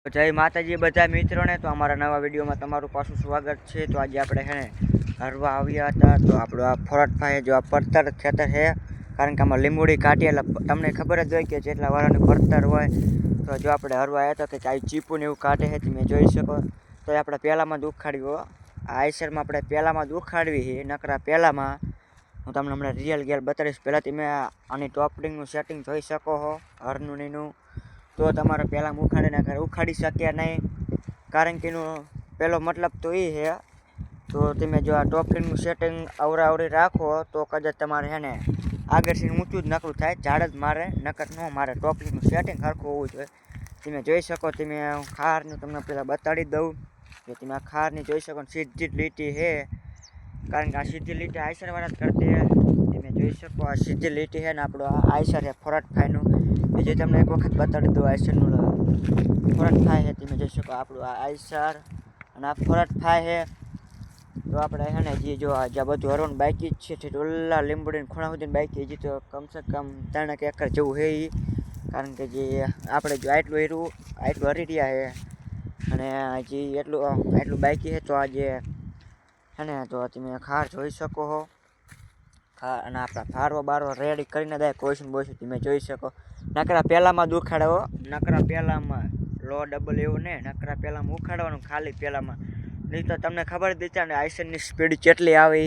જય માતાજી બધા મિત્રોને તો અમારા નવા વિડીયોમાં તમારું પાછું સ્વાગત છે। તો આજે આપણે છે ને હરવા આવ્યા હતા તો આપણો આ ફોરટભાઈ જો આ પડતર ખેતર છે, કારણ કે આમાં લીંબુડી કાઢી એટલે તમને ખબર જ હોય કે જેટલા વાળાનું પડતર હોય તો જો આપણે હરવા આવ્યા હતા કે આ ચીપું ને એવું કાઢે છે તમે જોઈ શકો। તો આપણે પહેલાંમાં જ ઉખાડ્યું, આ આઈસરમાં આપણે પહેલાંમાં જ ઉખાડવી છે, નકરા પહેલાંમાં હું તમને હમણાં રિયલ ગેર બતાવીશ। પહેલાં તમે આની ટોપલિંગનું સેટિંગ જોઈ શકો છો હરનું નીનું, તો તમારે પહેલાં ઉખાડીને ઉખાડી શક્યા નહીં, કારણ કે એનો પહેલો મતલબ તો એ છે તો તમે જો આ ટોપલિંગનું સેટિંગ અવરાવરી રાખો તો કદાચ તમારે છે ને આગળથી ઊંચું જ નકરું થાય, ઝાડ જ મારે નકર ન મારે। ટોપલિંગનું સેટિંગ સરખું હોવું જોઈએ। તમે જોઈ શકો, તમે ખારનું તમને પહેલાં બતાડી દઉં કે તમે આ ખારની જોઈ શકો, સીધી જ લીટી છે, કારણ કે આ સીધી લીટી આઈસરવાળા જ કરતી તમે જોઈ શકો। આ સીધી લીટી છે ને આપણો આ આઈસર છે ફોરટભાઈનું, બીજું તમને એક વખત બતાડી દઉં આઈસરનું ફોરટભાઈ છે, તમે જોઈ શકો આપણું આ આઈસર અને આ ફોરટભાઈ છે। તો આપણે છે ને જે જો આ બધું હરવાનું બાકી જ છે, ઓલા લીંબડીને ખૂણા સુધીને બાકી, હજી તો કમસે કમ 3 એકર જેવું છે એ, કારણ કે જે આપણે જો આટલું હરી રહ્યા છે અને હજી એટલું બાકી છે। તો આજે છે ને તો તમે ખાર જોઈ શકો છો, ખાર અને આપણા ફારવો બારવો રેડી કરીને દે કોઈશું બોઈશું તમે જોઈ શકો। નકરા પહેલાંમાં દુખાડો, નકરા પહેલાંમાં લો ડબલ એવું ને, નકરા પહેલાંમાં ઉખાડવાનું ખાલી પહેલાંમાં, નહીં તો તમને ખબર જ છે ને આઈસરની સ્પીડ કેટલી આવે,